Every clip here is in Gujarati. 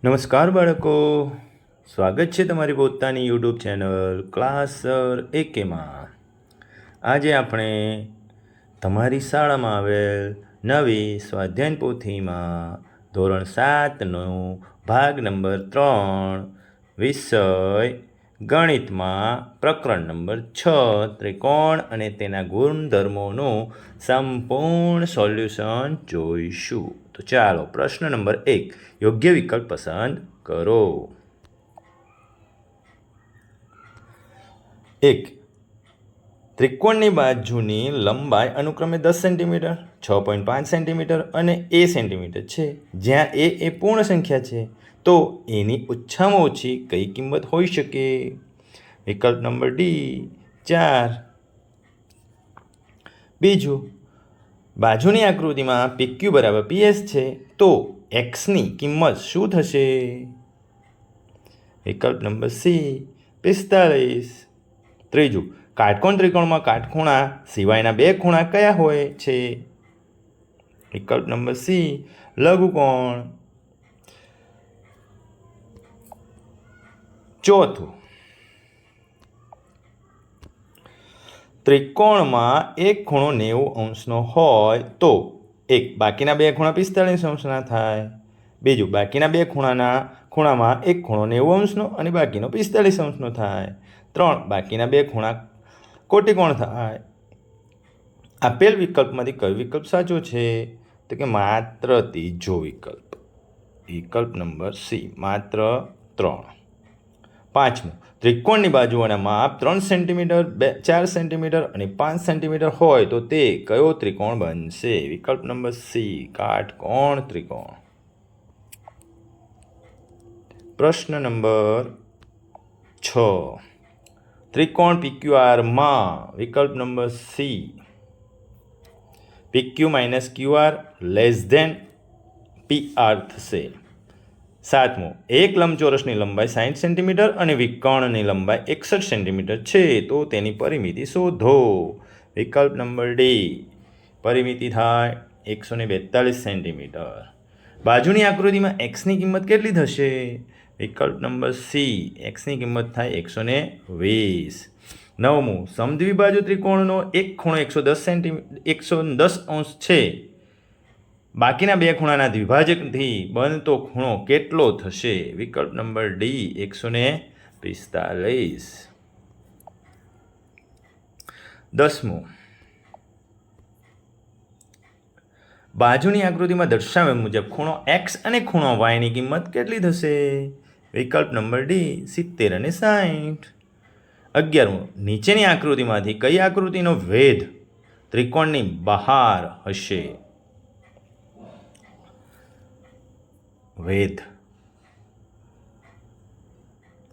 નમસ્કાર બાળકો, સ્વાગત છે તમારી પોતાની યુટ્યુબ ચેનલ ક્લાસર એકેમાં. આજે આપણે તમારી શાળામાં આવેલ નવી સ્વાધ્યાયન પોથીમાં ધોરણ 7નો ભાગ નંબર 3 વિષય ગણિતમાં પ્રકરણ નંબર 6 ત્રિકોણ અને તેના ગુણધર્મોનું સંપૂર્ણ સોલ્યુશન જોઈશું. તો ચાલો, પ્રશ્ન નંબર 1, યોગ્ય વિકલ્પ પસંદ કરો. 1. ત્રિકોણની બાજુની લંબાઈ અનુક્રમે 10 સેન્ટીમીટર, 6.5 સેન્ટીમીટર અને a સેન્ટીમીટર છે. જ્યાં a એ પૂર્ણ સંખ્યા છે, તો એની ઓછામાં ઓછી કઈ કિંમત હોઈ શકે? વિકલ્પ નંબર ડી 4. બીજું, બાજુની આકૃતિમાં PQ બરાબર PS છે, તો xની કિંમત શું થશે? વિકલ્પ નંબર સી 45. ત્રીજું, કાટકોણ ત્રિકોણમાં કાટખૂણા સિવાયના બે ખૂણા કયા હોય છે? વિકલ્પ નંબર સી લઘુકોણ. ચોથું, ત્રિકોણમાં એક ખૂણો 90 અંશનો હોય તો બાકીના બે ખૂણા 45 અંશના થાય. બીજું, બાકીના બે ખૂણામાં એક ખૂણો 90 અંશનો અને બાકીનો 45 અંશનો થાય. 3, બાકીના બે ખૂણા કોટિકોણ થાય. આપેલ વિકલ્પમાંથી કયો વિકલ્પ સાચો છે? તો કે માત્ર ત્રીજો વિકલ્પ, વિકલ્પ નંબર સી, માત્ર 3. પાંચમું, ત્રિકોણની બાજુઓના માપ 3 સેન્ટીમીટર, 4 સેન્ટીમીટર અને 5 સેન્ટીમીટર હોય તો તે કયો ત્રિકોણ બનશે? વિકલ્પ નંબર સી કાટકોણ ત્રિકોણ. પ્રશ્ન નંબર 6, ત્રિકોણ PQRમાં વિકલ્પ number C PQ - QR PR થશે. 7મું, એક લંબચોરસની લંબાઈ 60 સેન્ટીમીટર અને વિકર્ણની લંબાઈ 61 સેન્ટીમીટર છે, તો તેની પરિમિતિ શોધો. વિકલ્પ નંબર ડી, પરિમિતિ થાય 142 સેન્ટીમીટર. બાજુની આકૃતિમાં xની કિંમત કેટલી થશે? વિકલ્પ નંબર સી, xની કિંમત થાય 120. 9મું, સમદ્વિબાજુ ત્રિકોણનો એક ખૂણો 110 અંશ છે. બાકીના બે ખૂણાના દ્વિભાજકથી બનતો ખૂણો કેટલો થશે? વિકલ્પ નંબર ડી 145. 10મું, બાજુની આકૃતિમાં દર્શાવ્યા મુજબ ખૂણો x અને ખૂણો y ની કિંમત કેટલી થશે? વિકલ્પ નંબર ડી 70 અને 60. 11મું, નીચેની આકૃતિમાંથી કઈ આકૃતિનો ભેદ ત્રિકોણની બહાર હશે? વેધ,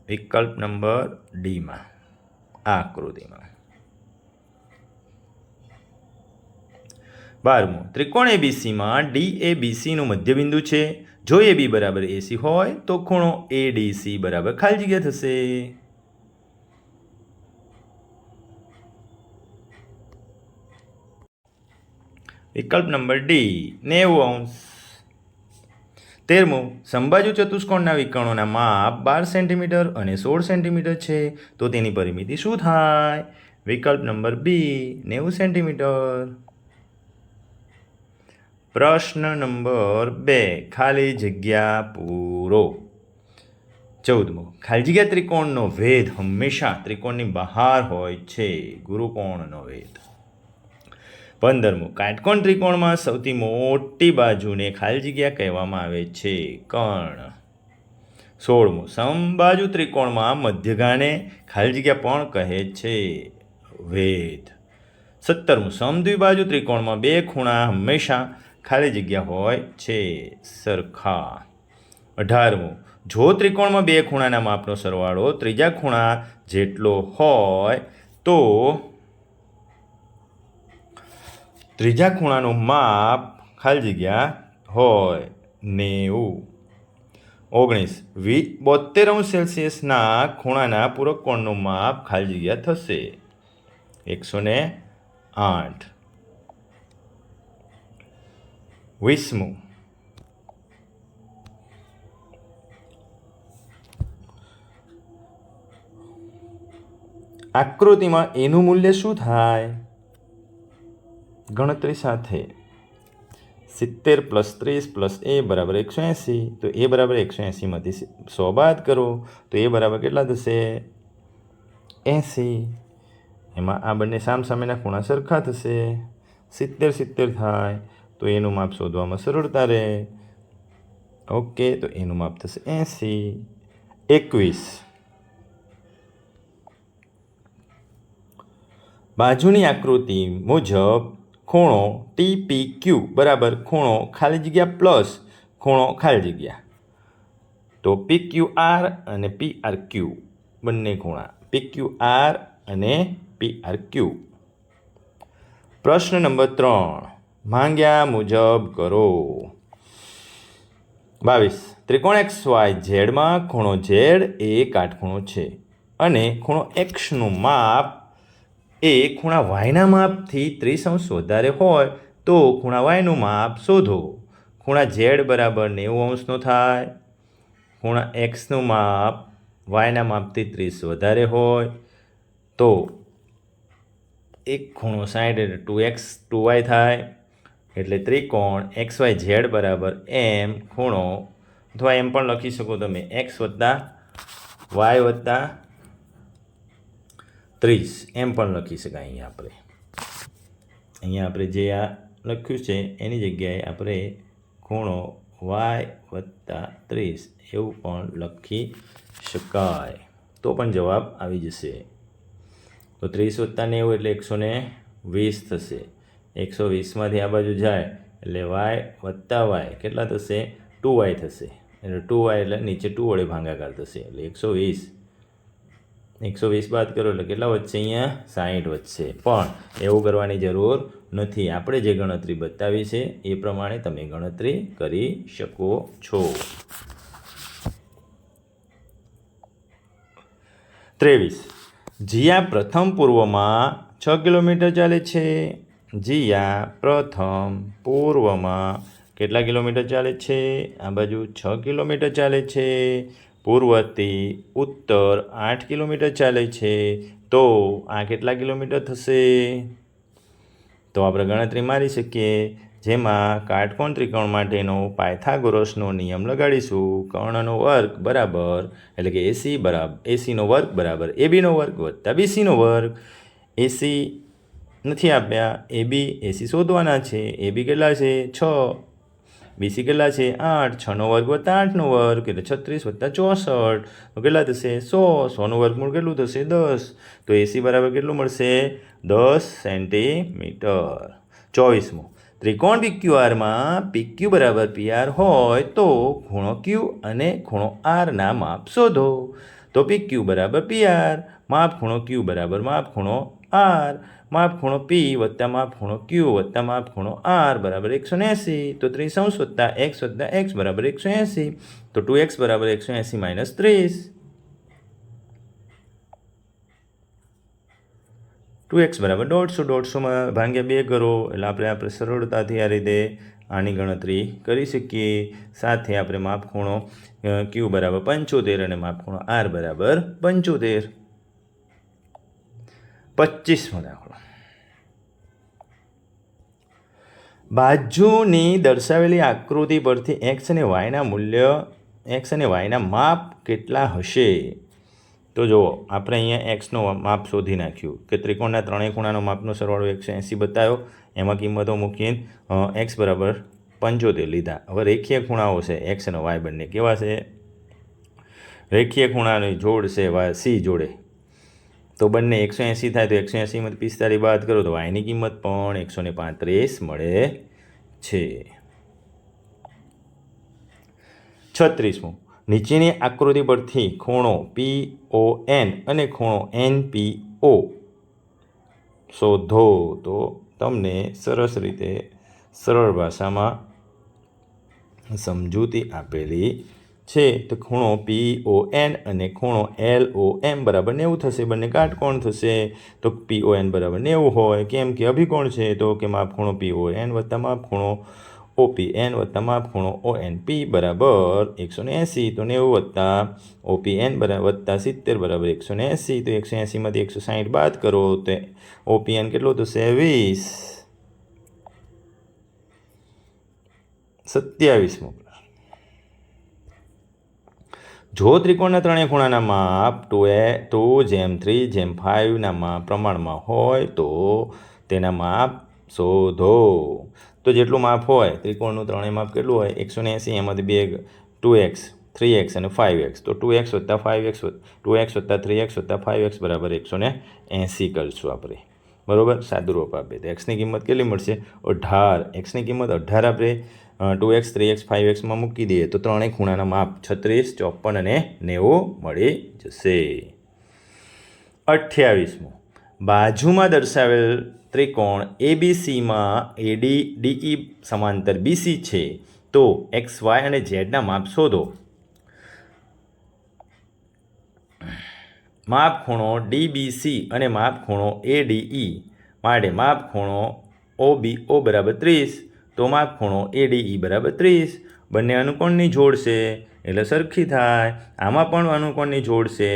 વિકલ્પ નંબર ડીમાં, આકૃતિમાં. 12મું, ત્રિકોણ ABCમાં D એ BCનું મધ્યબિંદુ છે. જો AB બરાબર AC હોય તો ખૂણો ADC બરાબર ખાલી જગ્યા થશે. વિકલ્પ નંબર ડી 90 અંશ. 13મું, સમબાજુ ચતુષ્કોણના વિકર્ણોના માપ 12 સેન્ટીમીટર અને 16 સેન્ટીમીટર છે, તો તેની પરિમિતિ શું થાય? વિકલ્પ નંબર બી 90 સેન્ટીમીટર. પ્રશ્ન નંબર 2, ખાલી જગ્યા પૂરો. 14મું, ખાલી જગ્યા ત્રિકોણનો ભેદ હંમેશા ત્રિકોણની બહાર હોય છે. ગુરુકોણનો ભેદ. 15મું, કાટકોણ ત્રિકોણમાં સૌથી મોટી બાજુને ખાલી જગ્યા કહેવામાં આવે છે. કર્ણ. 16મું, સમબાજુ ત્રિકોણમાં મધ્યગાને ખાલી જગ્યા પણ કહે છે. વેધ. 17મું, સમદ્વિબાજુ ત્રિકોણમાં બે ખૂણા હંમેશા ખાલી જગ્યા હોય છે. સરખા. 18મું, જો ત્રિકોણમાં બે ખૂણાના માપનો સરવાળો ત્રીજા ખૂણા જેટલો હોય તો ત્રીજા ખૂણાનું માપ ખાલી જગ્યા હોય 90. 19, 72°C ખૂણાના પૂરક કોણનું માપ ખાલી જગ્યા થશે 108. 20મું, આકૃતિમાં એનું મૂલ્ય શું થાય? ગણતરી સાથે 70 + 30 + a બરાબર 180. તો a બરાબર 180માંથી 100 બાદ કરો તો a બરાબર કેટલા થશે? 80. એમાં આ બંને સામસામેના ખૂણા સરખા થશે. 70 70 થાય તો એનું માપ શોધવામાં સરળતા રહે. ઓકે, તો એનું માપ થશે 80. 21. બાજુની આકૃતિ મુજબ ખૂણો TPQ બરાબર ખૂણો ખાલી જગ્યા પ્લસ ખૂણો ખાલી જગ્યા. તો PQR અને PRQ બંને ખૂણા PQR અને PRQ. પ્રશ્ન નંબર 3 માંગ્યા મુજબ કરો. 22. ત્રિકોણ XYZ માં ખૂણો Z એ કાટખૂણો છે અને ખૂણો Xનું માપ એ ખૂણા Yના માપથી 30° વધારે હોય તો ખૂણા Yનું માપ શોધો. ખૂણા Z બરાબર 90° થાય. ખૂણા Xનું માપ Yના માપથી 30 વધારે હોય તો એક ખૂણો 60 એટલે 2x 2y થાય. એટલે ત્રિકોણ XYZ બરાબર M ખૂણો, અથવા એમ પણ લખી શકો તમે x + y + 30 એમ પણ લખી શકાય. અહીંયા આપણે જે આ લખ્યું છે એની જગ્યાએ આપણે ખૂણો y + 30 એવું પણ લખી શકાય તો પણ જવાબ આવી જશે. તો 30 + 90 એટલે 120 થશે. 120માંથી આ બાજુ જાય એટલે y + y કેટલા થશે? 2y થશે. એટલે 2y એટલે નીચે 2 વડે ભાગાકાર થશે એટલે 120. 120 બાદ કરો એટલે કેટલા વધશે? અહીંયા 60 વધશે. પણ એવું કરવાની જરૂર નથી. આપણે જે ગણતરી બતાવી છે એ પ્રમાણે તમે ગણતરી કરી શકો છો. 23. જીયા પ્રથમ પૂર્વમાં 6 કિલોમીટર ચાલે છે. જીયા પ્રથમ પૂર્વમાં કેટલા કિલોમીટર ચાલે છે? આ બાજુ 6 કિલોમીટર ચાલે છે. પૂર્વથી ઉત્તર 8 કિલોમીટર ચાલે છે. તો આ કેટલા કિલોમીટર થશે? તો આપણે ગણતરી મારી શકીએ. જેમાં કાટકોણ ત્રિકોણ માટેનો પાયથાગોરસનો નિયમ લગાડીશું. કર્ણનો વર્ગ બરાબર એટલે કે એસીનો વર્ગ બરાબર ABનો વર્ગ વત્તા BCનો વર્ગ. એસી નથી આપ્યા, AC શોધવાના છે. AB કેટલા છે? 6. BC કેટલા છે? 8. 6નો વર્ગ વત્તા 8નો વર્ગ એટલે 36 + 64 તો કેટલા થશે? 100. 100નું વર્ગમૂળ કેટલું થશે? 10. તો AC બરાબર કેટલું મળશે? 10 સેન્ટીમીટર. 24મો ત્રિકોણ PQRમાં PQ બરાબર PR હોય તો ખૂણો Q અને ખૂણો R ના માપ શોધો. તો PQ બરાબર PR, માપ ખૂણો Q બરાબર માપ ખૂણો R, માપ ખૂણો P વત્તા માપ ખૂણો Q વત્તા માપ ખૂણો R બરાબર 180. તો 30° + x + x બરાબર 180. તો 2x બરાબર 180 - 30. 2x બરાબર 150. 150માં ભાગ્યા 2 કરો એટલે આપણે સરળતાથી આ રીતે આની ગણતરી કરી શકીએ. સાથે આપણે માપ ખૂણો Q બરાબર 75 અને માપ ખૂણો R બરાબર 75. 25મો દાખલો. બાજુની દર્શાવેલી આકૃતિ પરથી x અને yના માપ કેટલા હશે? તો જુઓ, આપણે અહીંયા xનો માપ શોધી નાખ્યું કે ત્રિકોણના ત્રણેય ખૂણાનો માપનો સરવાળો 180 બતાવ્યો. એમાં કિંમતો મૂકીને x બરાબર 75 લીધા. હવે રેખીય ખૂણાઓ છે x અને y બંને કેવા છે? રેખીય ખૂણાની જોડ છે C જોડે. તો બંને 180 થાય તો 180માંથી 45 બાદ કરો તો yની કિંમત પણ 135 મળે છે. 36મો નીચેની આકૃતિ પરથી ખૂણો PON અને ખૂણો NPO શોધો. તો તમને સરસ રીતે સરળ ભાષામાં સમજૂતી આપેલી છે. તો ખૂણો PON અને ખૂણો LOM બરાબર 90 થશે. બંને કાટકોણ થશે. તો PON બરાબર 90 હોય. કેમ કે અભિકોણ છે. તો કે માપ ખૂણો PON વત્તા માપ ખૂણો OPN વત્તા માપ ખૂણો ONP બરાબર 180. તો 90 વત્તા OPN બરાબર વત્તા 70 બરાબર 180. તો 180માંથી 160 બાદ કરો તો OPN કેટલું થશે? 20. 27મો. જો ત્રિકોણના ત્રણેય ખૂણાના માપ 2:3:5ના પ્રમાણમાં હોય તો તેના માપ શોધો. તો જેટલું માપ હોય ત્રિકોણનું ત્રણેય માપ કેટલું હોય? 180. એમાંથી 2x 3x અને 5x. તો 2x વત્તા 5x 2x વત્તા 3x વત્તા 5x બરાબર 180 કરીશું આપણે. બરાબર, સાદુરૂપ આપે તો એક્સની કિંમત કેટલી મળશે? 18. એક્સની કિંમત 18 આપણે 2x 3x 5xમાં મૂકી દઈએ તો ત્રણેય ખૂણાના માપ 36, 54 અને 90 મળી જશે. 28મો. બાજુમાં દર્શાવેલ ત્રિકોણ ABCમાં AD DE સમાંતર BC છે તો x, y અને zના માપ શોધો. માપ ખૂણો DBC અને માપ ખૂણો ADE માટે માપ ખૂણો OBO બરાબર 30. તો માપ ખૂણો ADE બરાબર 30. બંને અનુકોણની જોડ છે એટલે સરખી થાય. આમાં પણ અનુકોણની જોડ છે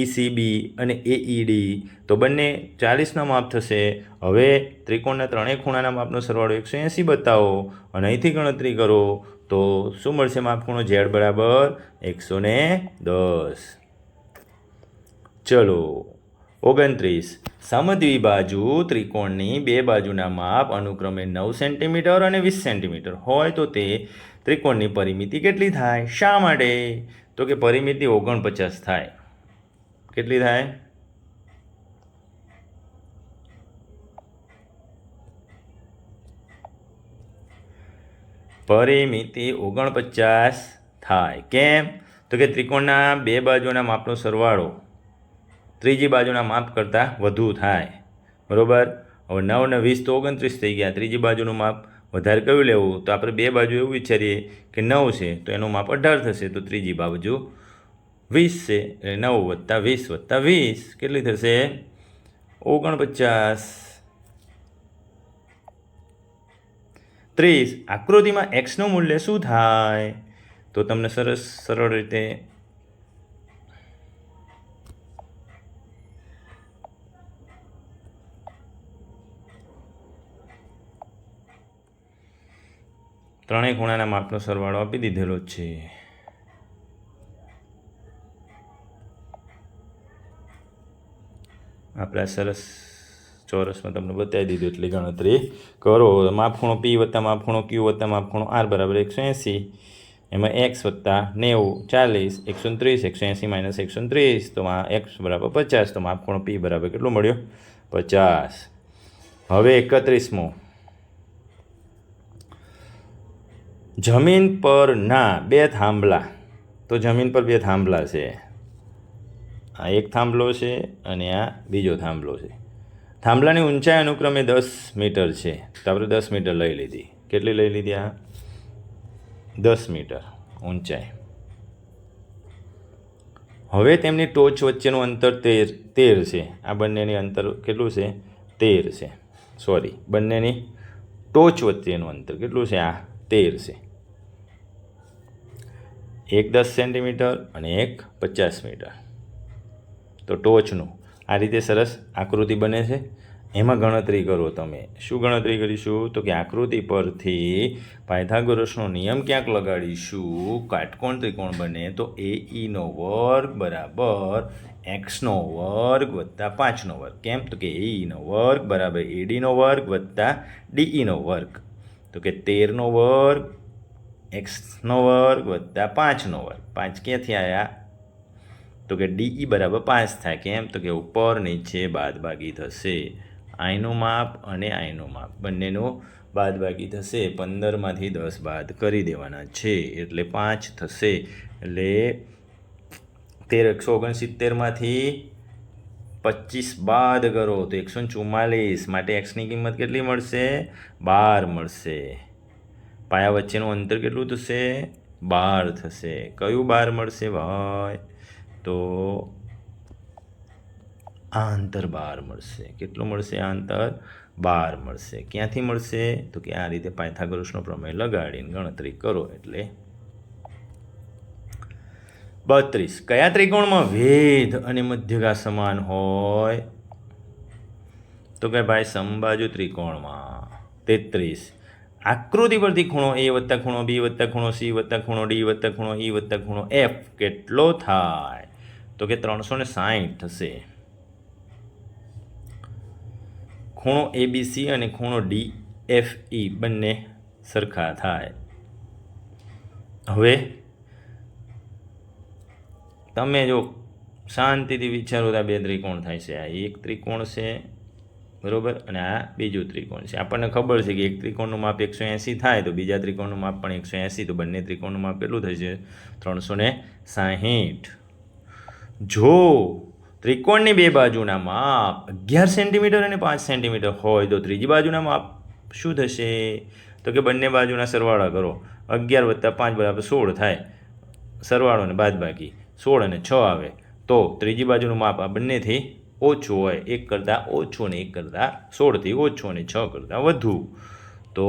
ECB અને AED. તો બંને 40ના માપ થશે. હવે ત્રિકોણના ત્રણેય ખૂણાના માપનો સરવાળો 180 બતાવો અને અહીંથી ગણતરી કરો તો શું મળશે? માપ ખૂણો Z બરાબર 110. ચલો 29. સમદ્વિબાજુ ત્રિકોણની બે બાજુના માપ અનુક્રમે 9 સેન્ટીમીટર અને 20 સેન્ટીમીટર હોય તો તે ત્રિકોણની પરિમિતિ કેટલી થાય? શા માટે? તો કે પરિમિતિ 49 થાય. કેટલી થાય? પરિમિતિ 49 થાય. કેમ? તો કે ત્રિકોણના બે બાજુના માપનો સરવાળો ત્રીજી બાજુના માપ કરતાં વધુ થાય. બરાબર, હવે 9 ને 20 તો 29 થઈ ગયા. ત્રીજી બાજુનું માપ વધારે કયું લેવું? તો આપણે બે બાજુ એવું વિચારીએ કે 9 છે તો એનું માપ 18 થશે. તો ત્રીજી બાજુ 20 છે એટલે 9 વત્તા 20 વત્તા 20 કેટલી થશે? 49. 30. આકૃતિમાં એક્સનું મૂલ્ય શું થાય? તો તમને સરળ રીતે ત્રણેય ખૂણાના માપનો સરવાળો આપી દીધેલો છે. આપણે સરસ ચોરસમાં તમને બતાવી દીધું એટલી ગણતરી કરો. માપ ખૂણો P વત્તા માપ ખૂણો Q વત્તા માપ ખૂણો R બરાબર 180. એમાં x વત્તા 90 40 130 180 માઇનસ 130 તો x બરાબર 50. તો માપ ખૂણો P બરાબર કેટલો મળ્યો? 50. હવે 31મો. જમીન પરના બે થાંભલા. તો જમીન પર બે થાંભલા છે. આ એક થાંભલો છે અને આ બીજો થાંભલો છે. થાંભલાની ઊંચાઈ અનુક્રમે 10 મીટર છે. તો આપણે 10 મીટર લઈ લીધી. કેટલી લઈ લીધી? આ 10 મીટર ઊંચાઈ. હવે તેમની ટોચ વચ્ચેનું અંતર 13 છે. આ બંનેની અંતર કેટલું છે? 13 છે. સોરી, બંનેની ટોચ વચ્ચેનું અંતર કેટલું છે? આ 13 છે. એક 10 સેન્ટીમીટર અને એક 50 મીટર. તો ટોચનું આ રીતે સરસ આકૃતિ બને છે. એમાં ગણતરી કરો તમે. શું ગણતરી કરીશું? તો કે આકૃતિ પરથી પાયથાગોરસનો નિયમ ક્યાંક લગાડીશું. કાટકોણ ત્રિકોણ બને તો AE² બરાબર x² વત્તા 5². કેમ? તો કે AE² બરાબર AD² વત્તા DE². તો કે 13² x² વત્તા 5². 5 ક્યાંથી આવ્યા? તો કે DE બરાબર 5 થાય. કેમ? તો કે ઉપર નીચે બાદબાકી થશે. આઈનું માપ અને આઈનું માપ બંનેનું બાદબાકી થશે. 15માંથી 10 બાદ કરી દેવાના છે એટલે 5 થશે. એટલે 169માંથી 25 બાદ કરો તો 144. માટે એક્સની કિંમત કેટલી મળશે? 12 મળશે. પાયા વચ્ચેનું અંતર કેટલું થશે? 12 થશે. કયું 12 મળશે ભાઈ? તો આ અંતર 12 મળશે. કેટલું મળશે? આ અંતર 12 મળશે. ક્યાંથી મળશે? તો કે આ રીતે પાયથાગોરસનો પ્રમેય લગાડીને ગણતરી કરો એટલે 32. કયા ત્રિકોણમાં વેધ અને મધ્યગા સમાન હોય? તો કે ભાઈ સમબાજુ ત્રિકોણમાં. 33. આકૃતિ પરથી ખૂણો A વત્તા ખૂણો B વત્તા ખૂણો C વત્તા ખૂણો D વત્તા ખૂણો E વત્તા ખૂણો F કેટલો થાય? તો કે 360 થશે. ખૂણો ABC અને ખૂણો DFE બંને સરખા થાય. હવે તમે જો શાંતિથી વિચારો તો આ બે ત્રિકોણ થાય છે. આ એક ત્રિકોણ છે બરાબર, અને આ બીજું ત્રિકોણ છે. આપણને ખબર છે કે એક ત્રિકોણનું માપ 180 થાય તો બીજા ત્રિકોણનું માપ પણ 180, તો બંને ત્રિકોણનું માપ કેટલું થશે? 360. જો ત્રિકોણની બે બાજુના માપ 11 સેન્ટીમીટર અને 5 સેન્ટીમીટર હોય તો ત્રીજી બાજુના માપ શું થશે? તો કે બંને બાજુના સરવાળા કરો. 11 + 5 = 16 થાય. સરવાળો ને બાદ બાકી 16 અને 6 આવે. તો ત્રીજી બાજુનું માપ આ બંનેથી ઓછું હોય, 1 કરતાં ઓછું અને 1 કરતાં 16થી ઓછું અને 6 કરતાં વધુ. તો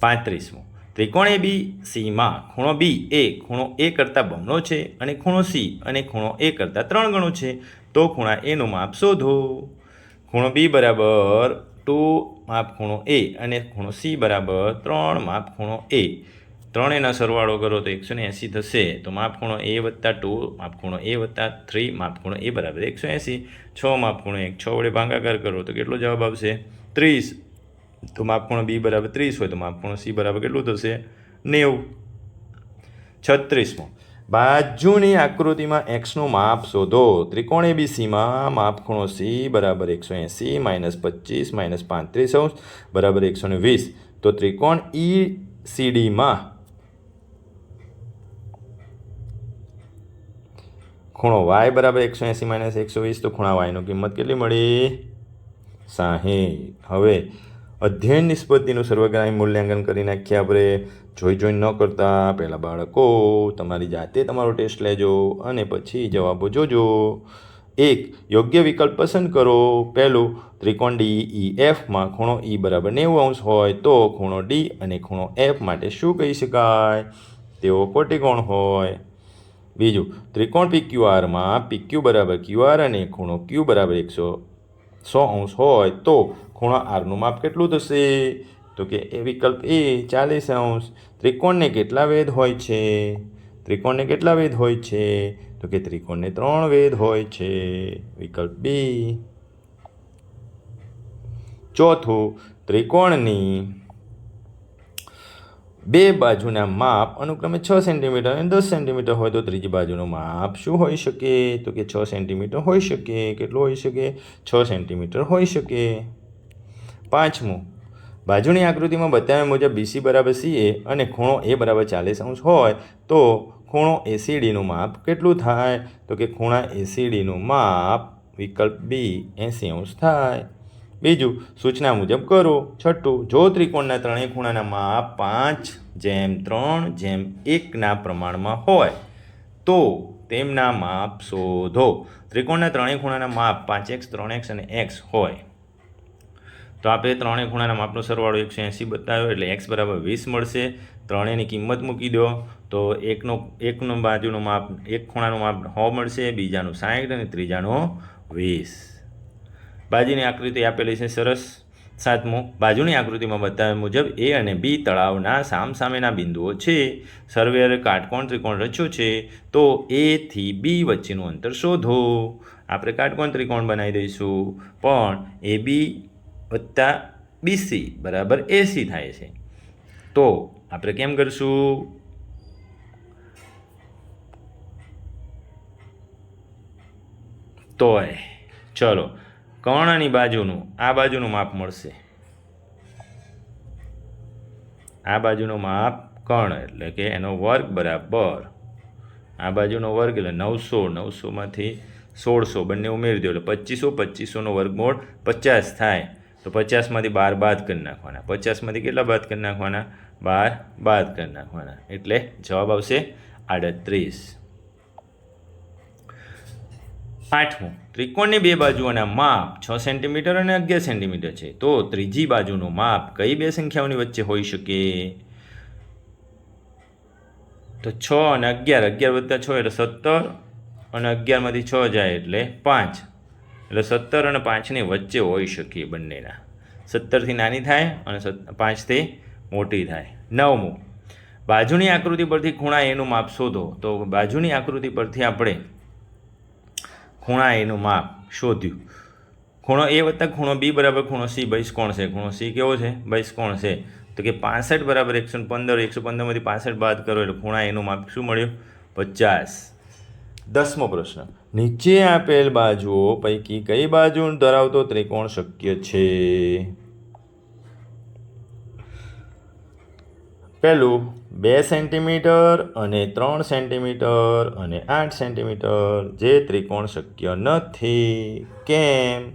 35. ત્રિકોણ ABCમાં ખૂણો B એ ખૂણો A કરતાં બમણો છે અને ખૂણો C અને ખૂણો A કરતાં 3 ગણો છે. તો ખૂણા Aનું માપ શોધો. ખૂણો B બરાબર 2 માપ ખૂણો A અને ખૂણો C બરાબર 3 માપ ખૂણો A. ત્રણેયનો સરવાળો કરો તો 180 થશે. તો માપ ખૂણો A વત્તા 2 માપ ખૂણો A વત્તા 3 માપ ખૂણો A બરાબર 180. 6 માપ ખૂણો 1 6 વડે ભાગાકાર કરો તો કેટલો જવાબ આવશે? 30. તો માપ ખૂણો B બરાબર 30 હોય તો માપ ખૂણો C બરાબર કેટલું થશે? 90. 36. બાજુની આકૃતિમાં xનું માપ શોધો. ત્રિકોણ ABCમાં માપ ખૂણો C બરાબર 180 - 25 - 35 બરાબર 120. તો ત્રિકોણ ECDમાં ખૂણો y બરાબર 180 - 120, તો ખૂણા yની કિંમત કેટલી મળી? 60. હવે અધ્યયન નિષ્પત્તિનું સર્વગ્રાહી મૂલ્યાંકન કરી નાખીએ આપણે. જોઈ ન કરતા પહેલાં બાળકો તમારી જાતે તમારો ટેસ્ટ લેજો અને પછી જવાબો જોજો. 1. યોગ્ય વિકલ્પ પસંદ કરો. પહેલું, ત્રિકોણ DEFમાં ખૂણો E બરાબર 90° હોય તો ખૂણો D અને ખૂણો F માટે શું કહી શકાય? તેઓ કોટિકોણ હોય. બીજું, ત્રિકોણ PQRમાં PQ બરાબર QR અને ખૂણો Q બરાબર 100° હોય તો ખૂણા Rનું માપ કેટલું થશે? તો કે એ વિકલ્પ A 40°. ત્રિકોણને કેટલા વેધ હોય છે? ત્રિકોણને કેટલા વેધ હોય છે? તો કે ત્રિકોણને 3 વેધ હોય છે. વિકલ્પ B. ચોથું, ત્રિકોણની બે બાજુના માપ અનુક્રમે 6 સેન્ટીમીટર અને 10 સેન્ટીમીટર હોય તો ત્રીજી બાજુનું માપ શું હોઈ શકે? તો કે 6 સેન્ટીમીટર હોઈ શકે. કેટલું હોઈ શકે? 6 સેન્ટીમીટર હોઈ શકે. 5મું, બાજુની આકૃતિમાં બતાવ્યા મુજબ BC બરાબર CA અને ખૂણો A બરાબર 40° હોય તો ખૂણો ACDનું માપ કેટલું થાય? તો કે ખૂણા ACDનું માપ વિકલ્પ B 80° થાય. બીજું, સૂચના મુજબ કરો. છઠ્ઠું, જો ત્રિકોણના ત્રણેય ખૂણાના માપ 5:3:1 પ્રમાણમાં હોય તો તેમના માપ શોધો. ત્રિકોણના ત્રણેય ખૂણાના માપ 5x 3x અને x હોય તો આપણે ત્રણેય ખૂણાના માપનો સરવાળો 180 બતાવ્યો એટલે x બરાબર 20 મળશે. ત્રણેયની કિંમત મૂકી દો તો એકનું બાજુનું માપ, એક ખૂણાનું માપ 100 મળશે, બીજાનું 60 અને ત્રીજાનું 20. બાજુની આકૃતિ આપેલી છે સરસ. 7મું, બાજુની આકૃતિમાં બતાવ્યા મુજબ A અને B તળાવના સામસામેના બિંદુઓ છે. સર્વેયરે કાટકોણ ત્રિકોણ રચ્યો છે તો A થી B વચ્ચેનું અંતર શોધો. આપણે કાટકોણ ત્રિકોણ બનાવી દઈશું પણ AB વત્તા BC બરાબર AC થાય છે. તો આપણે કેમ કરશું? તોય ચલો, કર્ણની બાજુનું આ બાજુનું માપ મળશે. આ બાજુનું માપ કર્ણ એટલે કે એનો વર્ગ બરાબર આ બાજુનો વર્ગ એટલે 900. 900માંથી 1600 બંને ઉમેરી દો એટલે 2500. 2500નો વર્ગમૂળ 50 થાય. તો 50માંથી 12 બાદ કરી નાખવાના. 50માંથી કેટલા બાદ કરી નાખવાના? 12 બાદ કરી નાખવાના. એટલે જવાબ આવશે 38. 8મું, ત્રિકોણની બે બાજુઓના માપ 6 સેન્ટીમીટર અને 11 સેન્ટીમીટર છે, તો ત્રીજી બાજુનું માપ કઈ બે સંખ્યાઓની વચ્ચે હોઈ શકે? તો 6 અને 11, 11 + 6 એટલે 17, અને 11માંથી 6 જાય એટલે 5, એટલે 17 અને 5ની વચ્ચે હોઈ શકે બંનેના. 17થી નાની થાય અને 5થી મોટી થાય. 9મું, બાજુની આકૃતિ પરથી ખૂણા એનું માપ શોધો. તો બાજુની આકૃતિ પરથી આપણે ખૂણા એનું માપ શોધ્યું. ખૂણો A વત્તા ખૂણો B બરાબર ખૂણો C બહિષ્કોણ છે. ખૂણો C કેવો છે? બહિષ્કોણ છે. તો કે 65 બરાબર 115, 115માંથી 65 બાદ કરો એટલે ખૂણા એનું માપ શું મળ્યું? 50. 10મો પ્રશ્ન, નીચે આપેલ બાજુઓ પૈકી કઈ બાજુ ધરાવતો ત્રિકોણ શક્ય છે? પહેલું 2 સેન્ટીમીટર અને 3 સેન્ટીમીટર અને 8 સેન્ટીમીટર, જે ત્રિકોણ શક્ય નથી. કેમ?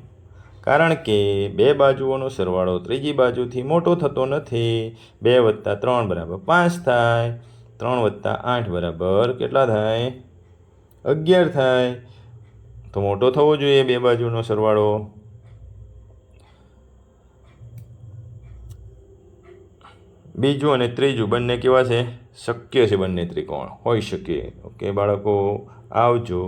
કારણ કે બે બાજુઓનો સરવાળો ત્રીજી બાજુથી મોટો થતો નથી. 2 + 3 બરાબર 5 થાય. 3 + 8 બરાબર કેટલા થાય? 11 થાય. તો મોટો થવો જોઈએ બે બાજુનો સરવાળો. બીજું અને ત્રીજું બંને કેવા છે? શક્ય છે, બંને ત્રિકોણ હોઈ શકે. ઓકે બાળકો, આવજો.